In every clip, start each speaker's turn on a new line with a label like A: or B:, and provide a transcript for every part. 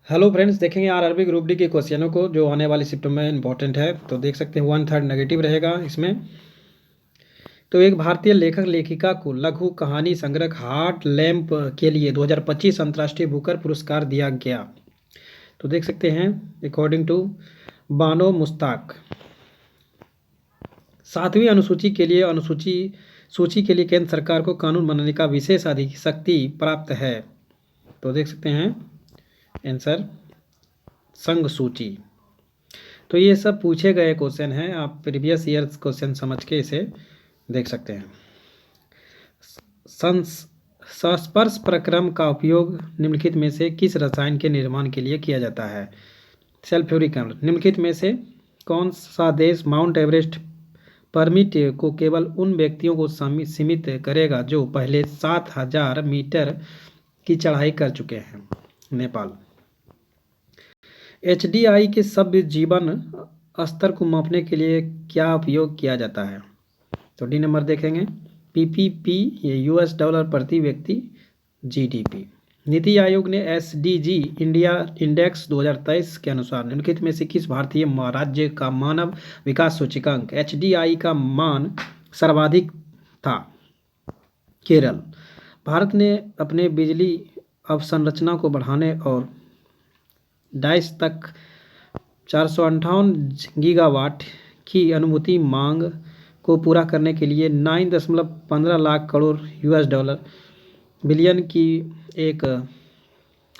A: Hello friends, देखेंगे RRB group D के क्वेश्चनों को जो आने वाली शिफ्ट में इंपॉर्टेंट है। तो देख सकते हैं 1/3 नेगेटिव रहेगा इसमें। तो एक भारतीय लेखक लेखिका को लघु कहानी संग्रह हार्ट लैम्प के लिए 2025 अंतर्राष्ट्रीय बुकर पुरस्कार दिया गया। तो देख सकते हैं अकॉर्डिंग टू बानो मुश्ताक। 7वीं अनुसूची के लिए सूची के लिए केंद्र सरकार को कानून बनाने का विशेष अधिक शक्ति प्राप्त है। तो देख सकते हैं आंसर संघ सूची। तो ये सब पूछे गए क्वेश्चन हैं, आप प्रीवियस ईयर क्वेश्चन समझ के इसे देख सकते हैं। संस्पर्श प्रक्रम का उपयोग निम्नलिखित में से किस रसायन के निर्माण के लिए किया जाता है? सल्फ्यूरिक अम्ल। निम्नलिखित में से कौन सा देश माउंट एवरेस्ट परमिट को केवल उन व्यक्तियों को सीमित करेगा जो पहले 7,000 मीटर की चढ़ाई कर चुके हैं? नेपाल। HDI के सभ्य जीवन स्तर को मापने के लिए क्या उपयोग किया जाता है? तो डी नंबर देखेंगे PPP, ये $, प्रति व्यक्ति GDP। नीति आयोग ने SDG इंडिया इंडेक्स 2023 के अनुसार निम्नलिखित में से किस भारतीय राज्य का मानव विकास सूचकांक HDI का मान सर्वाधिक था? केरल। भारत ने अपने बिजली अवसंरचना को बढ़ाने और 22 तक 458 गीगावाट की अनुमति मांग को पूरा करने के लिए 9.15 लाख करोड़ $, बिलियन की एक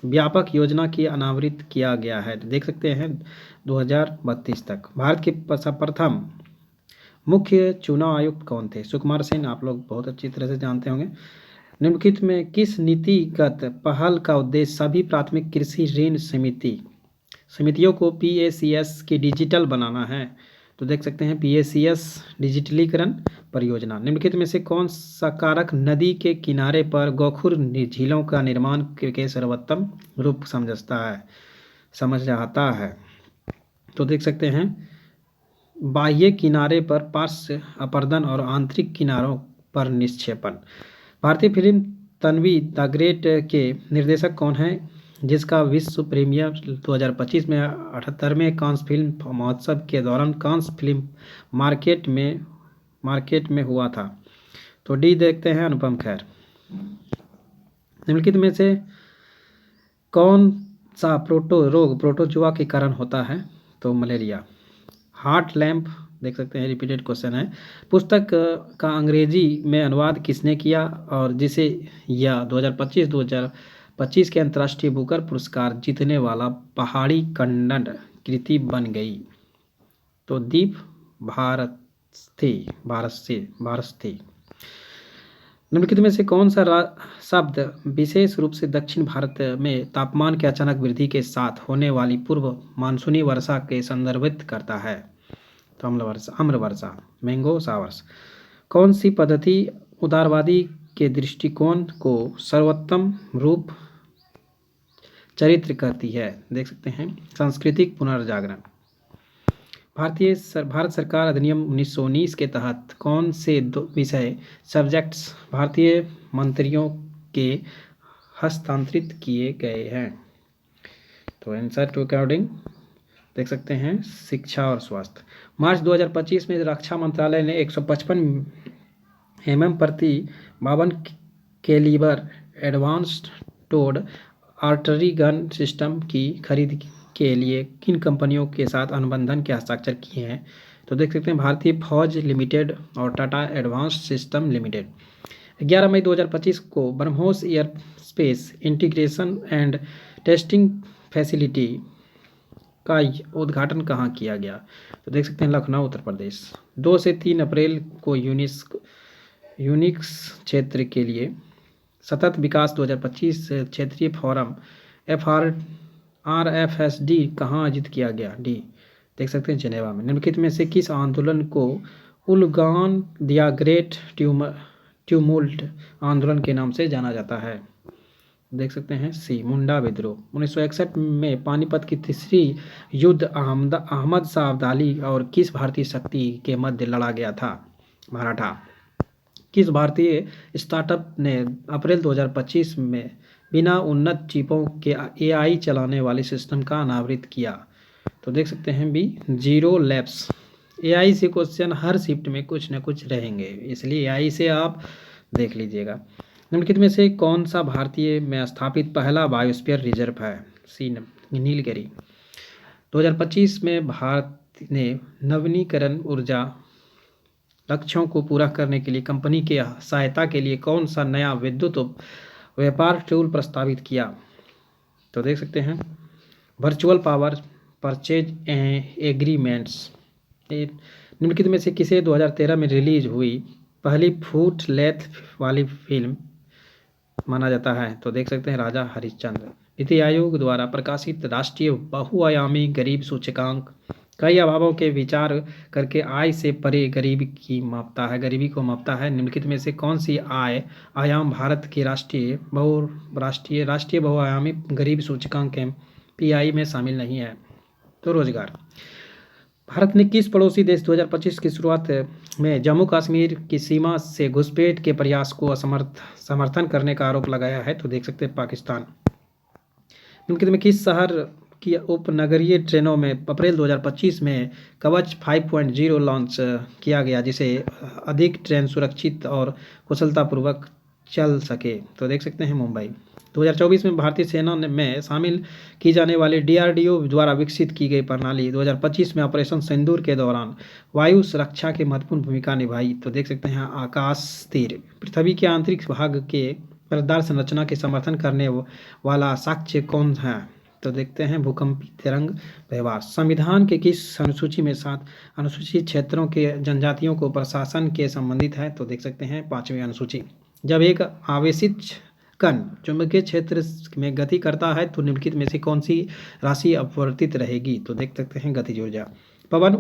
A: व्यापक योजना की अनावृत किया गया है। देख सकते हैं 2032 तक। भारत के प्रथम मुख्य चुनाव आयुक्त कौन थे? सुकुमार सेन। आप लोग बहुत अच्छी तरह से जानते होंगे। निम्नलिखित में किस नीतिगत पहल का उद्देश्य सभी प्राथमिक कृषि ऋण समितियों को PACS की डिजिटल बनाना है? तो देख सकते हैं PACS डिजिटलीकरण परियोजना। निम्नलिखित में से कौन सा कारक नदी के किनारे पर गोखुर झीलों का निर्माण के सर्वोत्तम रूप समझाता है? तो देख सकते हैं बाह्य किनारे पर पार्श्व अपरदन और आंतरिक किनारों पर निक्षेपण। भारतीय फिल्म तन्वी द ग्रेट के निर्देशक कौन है जिसका विश्व प्रीमियर 2025 में 78वें कांस फिल्म महोत्सव के दौरान कांस फिल्म मार्केट में हुआ था? तो डी देखते हैं अनुपम खेर। निम्नलिखित में से कौन सा प्रोटोजुआ के कारण होता है? तो मलेरिया। हार्ट लैम्प देख सकते हैं रिपीटेड क्वेश्चन है। पुस्तक का अंग्रेजी में अनुवाद किसने किया और जिसे यह 2025 के अंतर्राष्ट्रीय बुकर पुरस्कार जीतने वाला पहाड़ी कन्नड़ कृति बन गई? तो दीप भारती। निम्नलिखित में से कौन सा शब्द विशेष रूप से दक्षिण भारत में तापमान के अचानक वृद्धि के साथ होने वाली पूर्व मानसूनी वर्षा के संदर्भित करता है? तो अम्ल वर्षा, मैंगो शावर्स। कौन सी पद्धति उदारवादी के दृष्टिकोण को सर्वोत्तम रूप चरित्र करती है? देख सकते हैं सांस्कृतिक पुनर्जागरण। भारत सरकार अधिनियम 1919 के तहत कौन से विषय सब्जेक्ट्स भारतीय मंत्रियों के हस्तांतरित किए गए हैं? तो आंसर टू अकॉर्डिंग देख सकते हैं शिक्षा और स्वास्थ्य। मार्च 2025 में रक्षा मंत्रालय ने 155 mm प्रति 52 calibre advanced towed artillery gun system की खरीद के लिए किन कंपनियों के साथ अनुबंधन के हस्ताक्षर किए हैं? तो देख सकते हैं भारतीय फौज लिमिटेड और टाटा एडवांस्ड सिस्टम लिमिटेड। 11 मई 2025 को BrahMos air space integration and testing facility का उद्घाटन कहाँ किया गया? तो देख सकते हैं लखनऊ, उत्तर प्रदेश। 2 से 3 अप्रैल को यूनिक्स क्षेत्र के लिए सतत विकास 2025 क्षेत्रीय फोरम RFSD कहाँ आयोजित किया गया? डी देख सकते हैं जिनेवा में। निम्नलिखित में से किस आंदोलन को उलगान दिया ग्रेट ट्यूमुल्ट आंदोलन के नाम से जाना जाता है? देख सकते हैं सी मुंडा विद्रोह। 1961 में पानीपत की तीसरी युद्ध अहमद शाह अब्दाली और किस भारतीय शक्ति के मध्य लड़ा गया था? मराठा। किस भारतीय स्टार्टअप ने अप्रैल 2025 में बिना उन्नत चिपों के एआई चलाने वाले सिस्टम का अनावृत किया? तो देख सकते हैं बी, जीरो लैब्स। एआई से क्वेश्चन हर शिफ्ट में कुछ न कुछ रहेंगे, इसलिए एआई से आप देख लीजिएगा। निम्नलिखित में से कौन सा भारतीय में स्थापित पहला बायोस्फीयर रिजर्व है? सी, नीलगिरी। 2025 में भारत ने नवीनीकरण ऊर्जा लक्ष्यों को पूरा करने के लिए कंपनी की सहायता के लिए कौन सा नया विद्युत व्यापार टूल प्रस्तावित किया? तो देख सकते हैं वर्चुअल पावर परचेज एग्रीमेंट्स। निम्नलिखित में से किसे 2013 में रिलीज हुई पहली फुट लेंथ वाली फिल्म माना जाता है? तो देख सकते हैं राजा हरिश्चंद्र। नीति आयोग द्वारा प्रकाशित राष्ट्रीय बहुआयामी गरीब सूचकांक कई अभावों के विचार करके आय से परे गरीबी को मापता है। निम्नलिखित में से कौन सी आयाम भारत के राष्ट्रीय बहुआयामी गरीब सूचकांक पीआई में शामिल नहीं है? तो रोजगार। भारत ने किस पड़ोसी देश 2025 की शुरुआत में जम्मू कश्मीर की सीमा से घुसपैठ के प्रयास को समर्थन करने का आरोप लगाया है? तो देख सकते हैं पाकिस्तान। निम्नलिखित में किस शहर की उपनगरीय ट्रेनों में अप्रैल 2025 में कवच 5.0 लॉन्च किया गया, जिसे अधिक ट्रेन सुरक्षित और कुशलतापूर्वक चल सके? तो देख सकते हैं मुंबई। 2024 में भारतीय सेना में शामिल की जाने वाली डीआरडीओ द्वारा विकसित की गई प्रणाली 2025 में ऑपरेशन सिंदूर के दौरान वायु सुरक्षा की महत्वपूर्ण भूमिका निभाई? तो देख सकते हैं आकाश तीर। पृथ्वी के आंतरिक भाग के परतदार संरचना के समर्थन करने वाला साक्ष्य कौन है? तो देखते हैं भूकंपी तरंग व्यवहार। संविधान के किस अनुसूची में 7 अनुसूचित क्षेत्रों के जनजातियों को प्रशासन के संबंधित है? तो देख सकते हैं 5वीं अनुसूची। जब एक आवेशित कण चुंबकीय क्षेत्र में गति करता है तो निम्नलिखित में से कौन सी राशि अपवर्तित रहेगी? तो देख सकते हैं गतिज ऊर्जा। पवन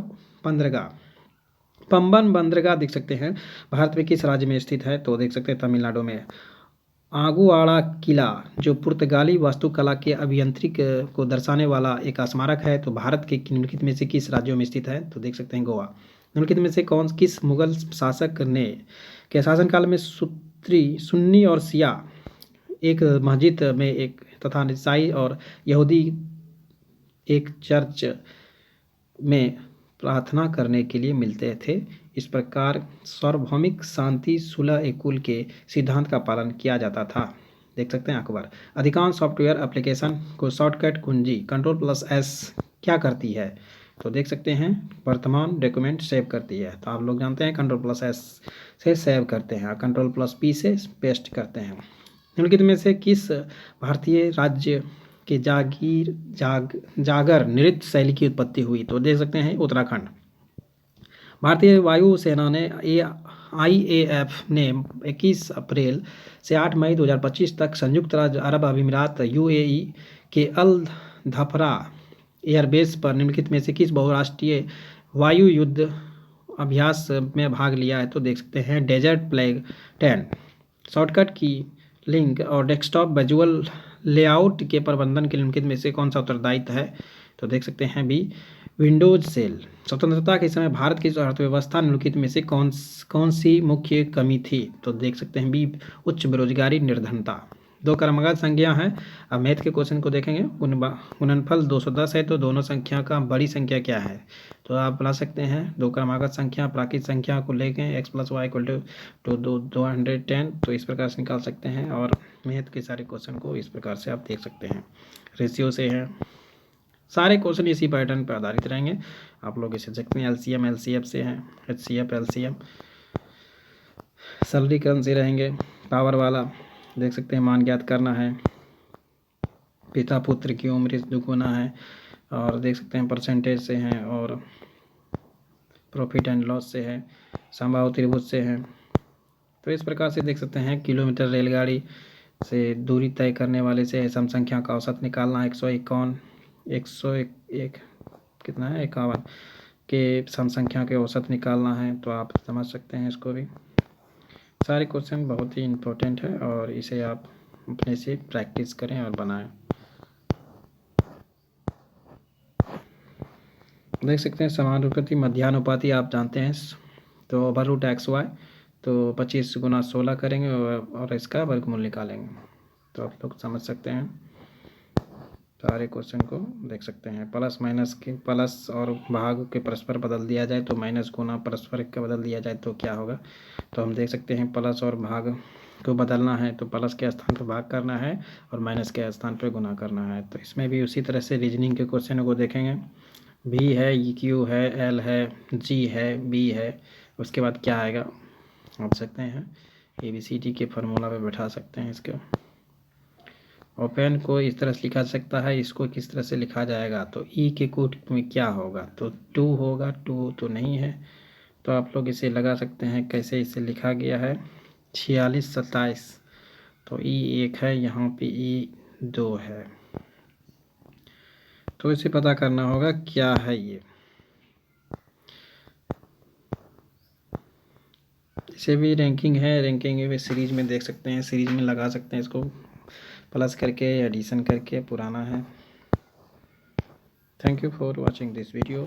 A: बंदरगाह देख सकते हैं भारत में किस राज्य में स्थित है? तो देख सकते हैं तमिलनाडु में। आगुआड़ा किला जो पुर्तगाली वास्तुकला के अभियांत्रिक को दर्शाने वाला एक स्मारक है, तो भारत के निम्नलिखित में से किस राज्यों में स्थित है? तो देख सकते हैं गोवा। निम्नलिखित में से किस मुगल शासक ने के शासनकाल में सुन्नी और शिया एक मस्जिद में एक तथा ईसाई और यहूदी एक चर्च में प्रार्थना करने के लिए मिलते थे? इस प्रकार सार्वभौमिक शांति सुलह एकुल के सिद्धांत का पालन किया जाता था? देख सकते हैं अकबर। अधिकांश सॉफ्टवेयर एप्लीकेशन को शॉर्टकट कुंजी Ctrl+S क्या करती है? तो देख सकते हैं वर्तमान डॉक्यूमेंट सेव करती है। तो आप लोग जानते हैं Ctrl+S से सेव करते हैं, Ctrl+P से पेस्ट करते हैं। निम्नलिखित में से किस भारतीय राज्य के जागर नृत्य शैली की उत्पत्ति हुई? तो देख सकते हैं उत्तराखंड। भारतीय वायु सेना ने IAF ने 21 अप्रैल से 8 मई 2025 तक संयुक्त राज्य अरब अमीरात UAE के अल धफरा एयरबेस पर निम्नलिखित में से किस बहुराष्ट्रीय वायु युद्ध अभ्यास में भाग लिया है? तो देख सकते हैं डेजर्ट प्लेग 10। शॉर्टकट की लिंक और डेस्कटॉप विजुअल लेआउट के प्रबंधन के निम्नलिखित में से कौन सा उत्तरदायित्व है? तो देख सकते हैं बी, विंडोज सेल। स्वतंत्रता के समय भारत की अर्थव्यवस्था निम्नलिखित में से कौन सी मुख्य कमी थी? तो देख सकते हैं बी, उच्च बेरोजगारी निर्धनता। 2 क्रमागत संख्या है। अब मैथ के क्वेश्चन को देखेंगे। गुणनफल 210 है तो दोनों संख्या का बड़ी संख्या क्या है? तो आप बना सकते हैं 2 क्रमागत संख्या प्राकृत संख्या को लेके x+y = 210, तो इस प्रकार से निकाल सकते हैं। और मैथ के सारे क्वेश्चन को इस प्रकार से आप देख सकते हैं। रेशियो से है, सारे क्वेश्चन इसी पैटर्न पर आधारित रहेंगे। आप लोग इसे सकते हैं। LCM LCF से हैं, HCF LCM सरलीकरण से रहेंगे। पावर वाला देख सकते हैं मान ज्ञात करना है, पिता पुत्र की उम्र दुगुना है, और देख सकते हैं परसेंटेज से हैं, और प्रॉफिट एंड लॉस से है, समबाहु त्रिभुज से है। तो इस प्रकार से देख सकते हैं किलोमीटर रेलगाड़ी से दूरी तय करने वाले से सम संख्या का औसत निकालना 101 कितना है 51 के सम संख्या के औसत निकालना है। तो आप समझ सकते हैं इसको भी। सारे क्वेश्चन बहुत ही इम्पोर्टेंट है और इसे आप अपने से प्रैक्टिस करें और बनाएं। देख सकते हैं समानुपाती मध्यानुपाती आप जानते हैं, तो √XY तो 25 × 16 करेंगे और इसका वर्गमूल निकालेंगे। तो आप लोग समझ सकते हैं, सारे क्वेश्चन को देख सकते हैं। प्लस माइनस के प्लस और भाग के परस्पर बदल दिया जाए तो माइनस गुना परस्पर का बदल दिया जाए तो क्या होगा। तो हम देख सकते हैं प्लस और भाग को बदलना है तो प्लस के स्थान पर भाग करना है और माइनस के स्थान पर गुना करना है। तो इसमें भी उसी तरह से रीजनिंग के क्वेश्चन को देखेंगे। भी है, क्यू है, एल है, जी है, बी है, उसके बाद क्या आएगा आप सकते हैं ABCD के फार्मूला पे बैठा सकते हैं। इसको ओपन को इस तरह से लिखा जा सकता है, इसको किस तरह से लिखा जाएगा तो ई के कोट में क्या होगा तो 2 होगा, 2 तो नहीं है। तो आप लोग इसे लगा सकते हैं कैसे इसे लिखा गया है 46 27, तो ई 1 है, यहाँ पे ई 2 है। तो इसे पता करना होगा क्या है ये। इसे भी रैंकिंग है, रैंकिंग में सीरीज में देख सकते हैं, सीरीज में लगा सकते हैं, इसको प्लस करके एडिशन करके पुराना है। Thank you for watching this video.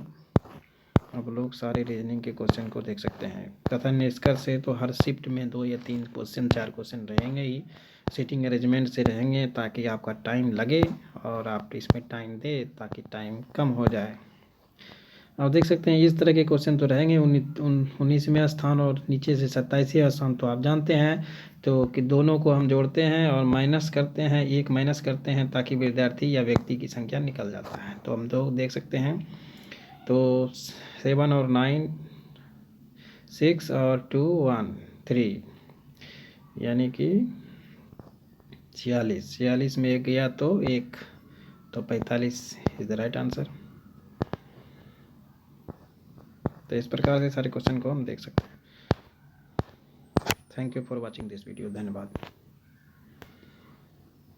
A: आप लोग सारे रीजनिंग के क्वेश्चन को देख सकते हैं तथा निष्कर्ष से तो हर शिफ्ट में 2 या 3 क्वेश्चन 4 क्वेश्चन रहेंगे ही, सीटिंग अरेंजमेंट से रहेंगे ताकि आपका टाइम लगे और आप इसमें टाइम दे ताकि टाइम कम हो जाए। आप देख सकते हैं इस तरह के क्वेश्चन तो रहेंगे 19वें स्थान और नीचे से 27वें स्थान तो आप जानते हैं तो कि दोनों को हम जोड़ते हैं और माइनस करते हैं, एक माइनस करते हैं ताकि विद्यार्थी या व्यक्ति की संख्या निकल जाता है। तो हम दो देख सकते हैं तो 7 और 9, 6 और 2 1 3 यानी कि 46 में एक गया तो 1, तो 45 इज द राइट आंसर। तो इस प्रकार से सारे क्वेश्चन को हम देख सकते हैं। Thank you for watching this video. धन्यवाद।